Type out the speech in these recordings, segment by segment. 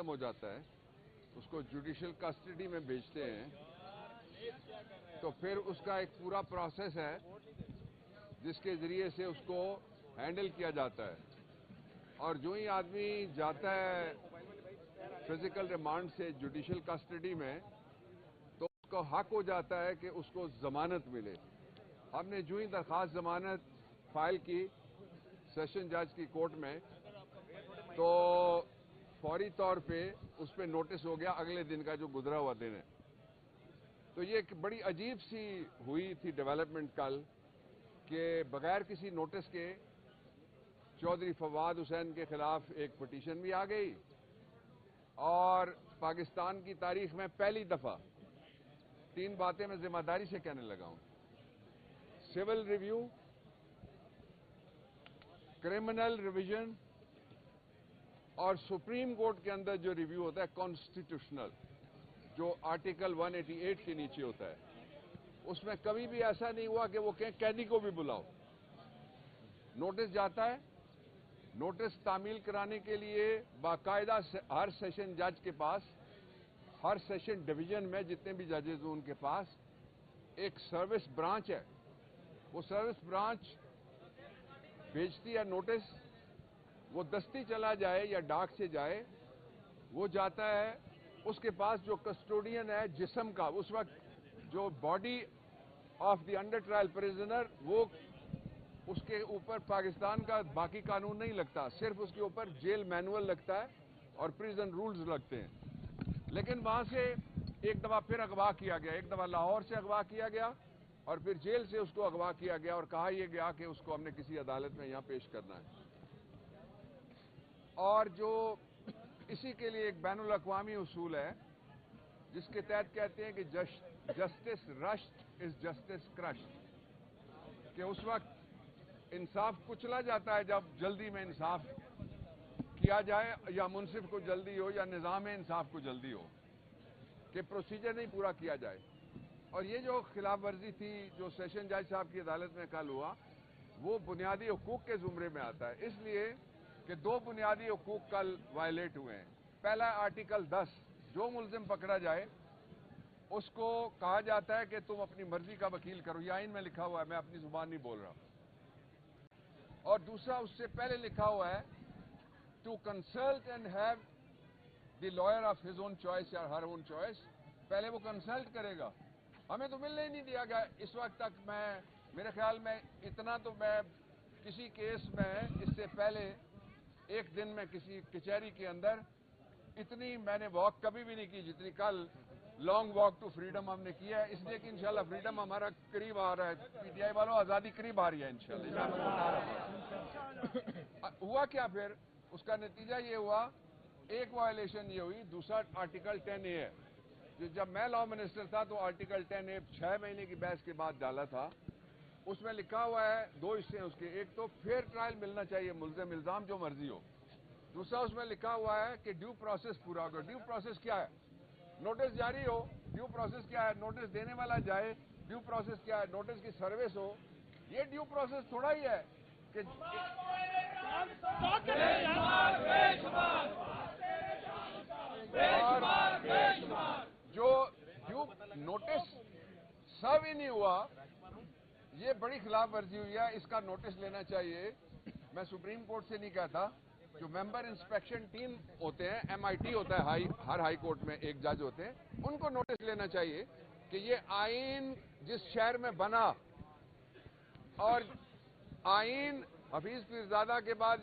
ختم ہو جاتا ہے اس کو جوڈیشل کسٹڈی میں بھیجتے ہیں تو پھر اس کا ایک پورا پروسیس ہے جس کے ذریعے سے اس کو ہینڈل کیا جاتا ہے اور جو ہی آدمی جاتا ہے فزیکل ریمانڈ سے جوڈیشل کسٹڈی میں تو اس کو حق ہو جاتا ہے کہ اس کو ضمانت ملے. ہم نے جو ہی درخواست ضمانت فائل کی سیشن جج کی کورٹ میں تو فوری طور پہ اس پہ نوٹس ہو گیا اگلے دن کا جو گزرا ہوا دن ہے. تو یہ ایک بڑی عجیب سی ہوئی تھی ڈیولپمنٹ کل کہ بغیر کسی نوٹس کے چودھری فواد حسین کے خلاف ایک پٹیشن بھی آ گئی اور پاکستان کی تاریخ میں پہلی دفعہ 3 باتیں میں ذمہ داری سے کہنے لگا ہوں: سول ریویو، کرمنل ریویژن اور سپریم کورٹ کے اندر جو ریویو ہوتا ہے کانسٹیٹیوشنل جو آرٹیکل 188 کے نیچے ہوتا ہے اس میں کبھی بھی ایسا نہیں ہوا کہ وہ کہیں قیدی کو بھی بلاؤ. نوٹس جاتا ہے، نوٹس تعمیل کرانے کے لیے باقاعدہ ہر سیشن جج کے پاس، ہر سیشن ڈویژن میں جتنے بھی ججز ہیں ان کے پاس ایک سروس برانچ ہے. وہ سروس برانچ بھیجتی ہے نوٹس، وہ دستی چلا جائے یا ڈاک سے جائے، وہ جاتا ہے اس کے پاس جو کسٹوڈین ہے جسم کا، اس وقت جو body of the under trial prisoner, وہ اس کے اوپر پاکستان کا باقی قانون نہیں لگتا، صرف اس کے اوپر جیل مینول لگتا ہے اور پریزن رولز لگتے ہیں. لیکن وہاں سے ایک دفعہ پھر اغوا کیا گیا، ایک دفعہ لاہور سے اغوا کیا گیا اور پھر جیل سے اس کو اغوا کیا گیا اور کہا یہ گیا کہ اس کو ہم نے کسی عدالت میں یہاں پیش کرنا ہے. اور جو اسی کے لیے ایک بین الاقوامی اصول ہے جس کے تحت کہتے ہیں کہ جسٹس رشڈ از جسٹس کرشڈ، کہ اس وقت انصاف کچلا جاتا ہے جب جلدی میں انصاف کیا جائے یا منصف کو جلدی ہو یا نظام انصاف کو جلدی ہو کہ پروسیجر نہیں پورا کیا جائے. اور یہ جو خلاف ورزی تھی جو سیشن جج صاحب کی عدالت میں کل ہوا وہ بنیادی حقوق کے زمرے میں آتا ہے، اس لیے کہ 2 بنیادی حقوق کل وائلیٹ ہوئے ہیں. پہلا آرٹیکل 10، جو ملزم پکڑا جائے اس کو کہا جاتا ہے کہ تم اپنی مرضی کا وکیل کرو، یہ آئین میں لکھا ہوا ہے، میں اپنی زبان نہیں بول رہا. اور دوسرا اس سے پہلے لکھا ہوا ہے to consult and have the lawyer of his own choice یا ہر اون چوائس. پہلے وہ کنسلٹ کرے گا. ہمیں تو ملنے ہی نہیں دیا گیا اس وقت تک. میرے خیال میں اتنا تو میں کسی کیس میں اس سے پہلے ایک دن میں کسی کچہری کے اندر اتنی میں نے واک کبھی بھی نہیں کی جتنی کل لانگ واک ٹو فریڈم ہم نے کیا ہے، اس لیے کہ انشاءاللہ فریڈم ہمارا قریب آ رہا ہے. پی ٹی آئی والوں آزادی قریب آ رہی ہے انشاءاللہ. ہوا کیا پھر اس کا نتیجہ یہ ہوا، ایک وائلیشن یہ ہوئی، دوسرا آرٹیکل 10A ہے. جب میں لا منسٹر تھا تو آرٹیکل 10A 6 مہینے کی بحث کے بعد ڈالا تھا. اس میں لکھا ہوا ہے 2 حصے ہیں اس کے، ایک تو فیئر ٹرائل ملنا چاہیے ملزم الزام جو مرضی ہو. دوسرا اس میں لکھا ہوا ہے کہ ڈیو پروسیس پورا ہوگا. ڈیو پروسیس کیا ہے؟ نوٹس جاری ہو. ڈیو پروسیس کیا ہے؟ نوٹس دینے والا جائے. ڈیو پروسیس کیا ہے؟ نوٹس کی سروس ہو. یہ ڈیو پروسیس تھوڑا ہی ہے کہ جو ڈیو نوٹس سرو ہی نہیں ہوا، یہ بڑی خلاف ورزی ہوئی ہے. اس کا نوٹس لینا چاہیے. میں سپریم کورٹ سے نہیں کہتا، جو ممبر انسپیکشن ٹیم ہوتے ہیں، MIT ہوتا ہے ہر ہائی کورٹ میں ایک جج ہوتے ہیں، ان کو نوٹس لینا چاہیے کہ یہ آئین جس شہر میں بنا اور آئین حفیظ پیرزادہ کے بعد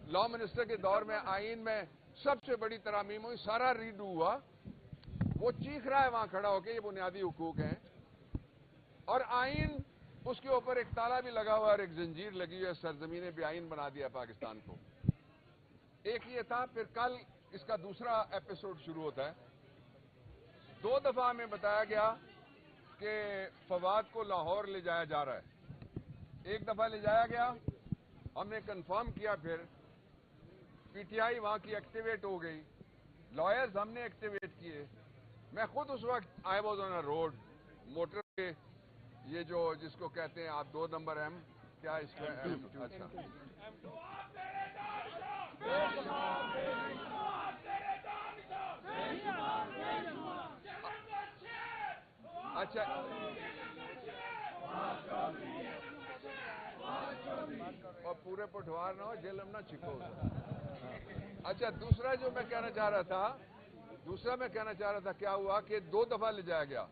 لا منسٹر کے دور میں آئین میں سب سے بڑی ترامیم ہوئی، سارا ریڈو ہوا. وہ چیخ رہا ہے وہاں کھڑا ہو کے یہ بنیادی حقوق ہیں، اور آئین اس کے اوپر ایک تالا بھی لگا ہوا اور ایک زنجیر لگی ہوئی ہے، سرزمین بے آئین بنا دیا پاکستان کو. ایک یہ تھا. پھر کل اس کا دوسرا ایپیسوڈ شروع ہوتا ہے. 2 دفعہ ہمیں بتایا گیا کہ فواد کو لاہور لے جایا جا رہا ہے. ایک دفعہ لے جایا گیا، ہم نے کنفرم کیا، پھر پی ٹی آئی وہاں کی ایکٹیویٹ ہو گئی، لائرز ہم نے ایکٹیویٹ کیے. میں خود اس وقت I was on a road motor پہ، یہ جو جس کو کہتے ہیں آپ 2 نمبر ایم، کیا اس کو اچھا اچھا اور پورے پٹوار نہ ہو جیلم نہ چکو. اچھا دوسرا جو میں کہنا چاہ رہا تھا کیا ہوا کہ 2 دفعہ لے جایا گیا.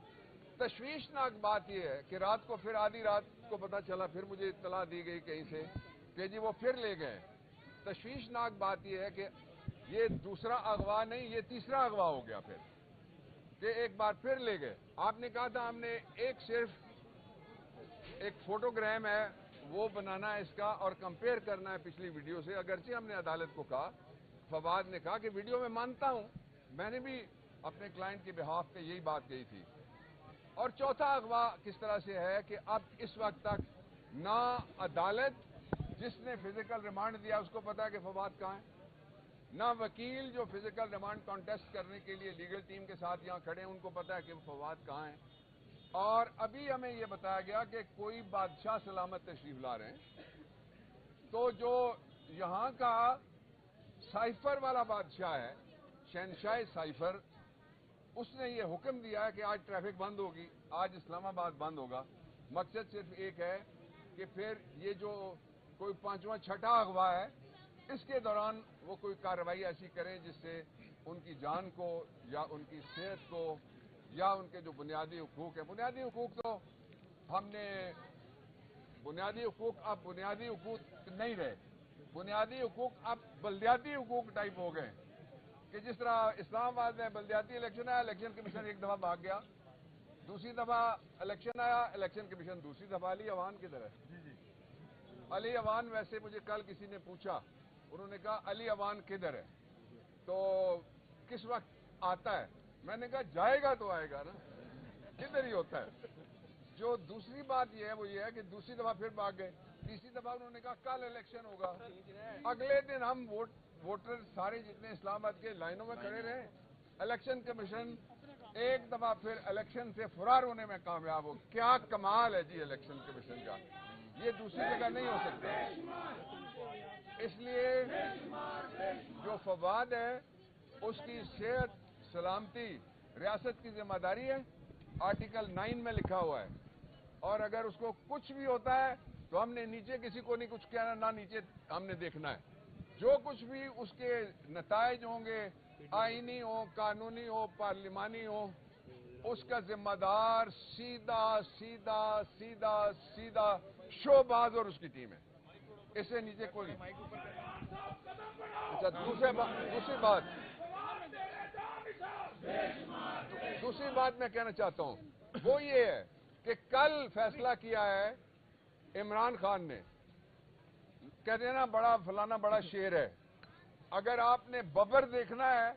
تشویشناک بات یہ ہے کہ رات کو پھر آدھی رات کو پتا چلا, پھر مجھے اطلاع دی گئی کہیں سے کہ جی وہ پھر لے گئے. تشویشناک بات یہ ہے کہ یہ دوسرا اغوا نہیں, یہ تیسرا اغوا ہو گیا پھر, کہ ایک بار پھر لے گئے. آپ نے کہا تھا ہم نے صرف ایک فوٹوگرام ہے وہ بنانا ہے اس کا اور کمپیئر کرنا ہے پچھلی ویڈیو سے. اگرچہ ہم نے عدالت کو کہا, فواد نے کہا کہ ویڈیو میں مانتا ہوں, میں نے بھی اپنے کلائنٹ کے بہاف پہ یہی بات کہی تھی. اور چوتھا اغوا کس طرح سے ہے کہ اب اس وقت تک نہ عدالت جس نے فزیکل ریمانڈ دیا اس کو پتا ہے کہ فواد کہاں ہے, نہ وکیل جو فزیکل ریمانڈ کانٹیسٹ کرنے کے لیے لیگل ٹیم کے ساتھ یہاں کھڑے ہیں ان کو پتا ہے کہ فواد کہاں ہے. اور ابھی ہمیں یہ بتایا گیا کہ کوئی بادشاہ سلامت تشریف لا رہے ہیں. تو جو یہاں کا سائفر والا بادشاہ ہے, شہنشاہ سائفر, اس نے یہ حکم دیا ہے کہ آج ٹریفک بند ہوگی, آج اسلام آباد بند ہوگا. مقصد صرف ایک ہے کہ پھر یہ جو کوئی 5واں 6واں اغوا ہے اس کے دوران وہ کوئی کارروائی ایسی کریں جس سے ان کی جان کو یا ان کی صحت کو یا ان کے جو بنیادی حقوق ہیں. بنیادی حقوق تو ہم نے بنیادی حقوق اب بنیادی حقوق نہیں رہے, بنیادی حقوق اب بلدیاتی حقوق ٹائپ ہو گئے کہ جس طرح اسلام آباد میں بلدیاتی الیکشن آیا, الیکشن کمیشن ایک دفعہ بھاگ گیا, دوسری دفعہ الیکشن آیا, الیکشن کمیشن دوسری دفعہ. علی اوان کدھر ہے؟ علی اوان, ویسے مجھے کل کسی نے پوچھا, انہوں نے کہا علی اوان کدھر ہے, تو کس وقت آتا ہے؟ میں نے کہا جائے گا تو آئے گا نا, کدھر ہی ہوتا ہے. جو دوسری بات یہ ہے کہ دوسری دفعہ پھر بھاگ گئے. تیسری دفعہ انہوں نے کہا کل الیکشن ہوگا. اگلے دن ہم ووٹر سارے جتنے اسلام آباد کے لائنوں میں کھڑے رہے. الیکشن کمیشن ایک دفعہ پھر الیکشن سے فرار ہونے میں کامیاب ہو. کیا کمال ہے جی الیکشن کمیشن کا, یہ دوسری جگہ نہیں ہو سکتا. اس لیے جو فواد ہے اس کی صحت سلامتی ریاست کی ذمہ داری ہے, آرٹیکل 9 میں لکھا ہوا ہے. اور اگر اس کو کچھ بھی ہوتا ہے تو ہم نے نیچے کسی کو نہیں کچھ کہنا, نہ نیچے ہم نے دیکھنا ہے. جو کچھ بھی اس کے نتائج ہوں گے, آئینی ہو, قانونی ہو, پارلیمانی ہو, اس کا ذمہ دار سیدھا سیدھا سیدھا سیدھا شوباز اور اس کی ٹیم ہے. اس سے نیچے کوئی نہیں. اچھا دوسری بات میں کہنا چاہتا ہوں وہ یہ ہے کہ کل فیصلہ کیا ہے عمران خان نے, کہتے ہیں نا بڑا فلانا بڑا شیر ہے. اگر آپ نے ببر دیکھنا ہے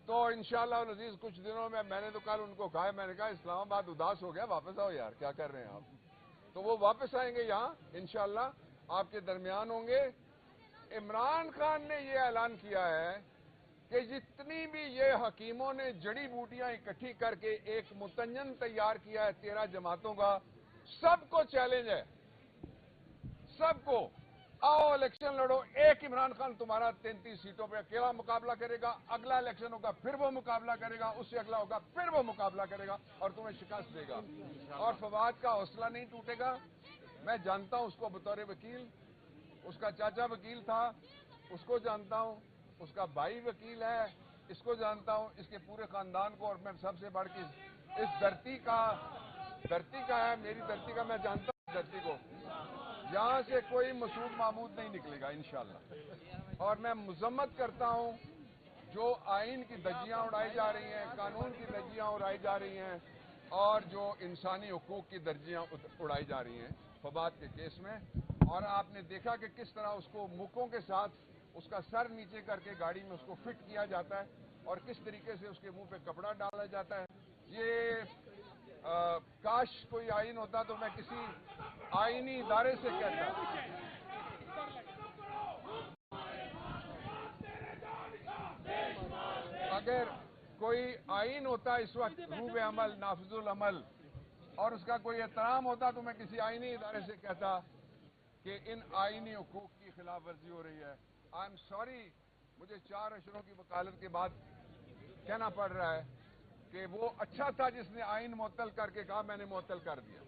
تو انشاءاللہ العزیز کچھ دنوں میں نے تو کل ان کو کہا, میں نے کہا اسلام آباد اداس ہو گیا, واپس آؤ یار, کیا کر رہے ہیں آپ. تو وہ واپس آئیں گے یہاں انشاءاللہ, آپ کے درمیان ہوں گے. عمران خان نے یہ اعلان کیا ہے کہ جتنی بھی یہ حکیموں نے جڑی بوٹیاں اکٹھی کر کے ایک متنجن تیار کیا ہے 13 جماعتوں کا, سب کو چیلنج ہے, سب کو, آؤ الیکشن لڑو. ایک عمران خان تمہارا 33 سیٹوں پہ اکیلا مقابلہ کرے گا, اگلا الیکشن ہوگا پھر وہ مقابلہ کرے گا, اس سے اگلا ہوگا پھر وہ مقابلہ کرے گا اور تمہیں شکست دے گا. اور فواد کا حوصلہ نہیں ٹوٹے گا. میں جانتا ہوں اس کو بطور وکیل, اس کا چاچا وکیل تھا, اس کو جانتا ہوں, اس کا بھائی وکیل ہے, اس کو جانتا ہوں, اس کے پورے خاندان کو, اور میں سب سے بڑھ کے اس دھرتی کا ہے, میری دھرتی کا, میں جانتا ہوں دھرتی کو. یہاں سے کوئی مسعود محمود نہیں نکلے گا انشاءاللہ. اور میں مذمت کرتا ہوں جو آئین کی دھجیاں اڑائی جا رہی ہیں, قانون کی دھجیاں اڑائی جا رہی ہیں, اور جو انسانی حقوق کی دھجیاں اڑائی جا رہی ہیں فواد کے کیس میں. اور آپ نے دیکھا کہ کس طرح اس کو مکوں کے ساتھ اس کا سر نیچے کر کے گاڑی میں اس کو فٹ کیا جاتا ہے, اور کس طریقے سے اس کے منہ پہ کپڑا ڈالا جاتا ہے. یہ کاش کوئی آئین ہوتا تو میں کسی آئینی ادارے سے کہتا, اگر کوئی آئین ہوتا اس وقت روح عمل نافذ العمل اور اس کا کوئی احترام ہوتا تو میں کسی آئینی ادارے سے کہتا کہ ان آئینی حقوق کی خلاف ورزی ہو رہی ہے. آئی ایم سوری, مجھے 4 اشروں کی وکالت کے بعد کہنا پڑ رہا ہے کہ وہ اچھا تھا جس نے آئین معطل کر کے کہا میں نے معطل کر دیا.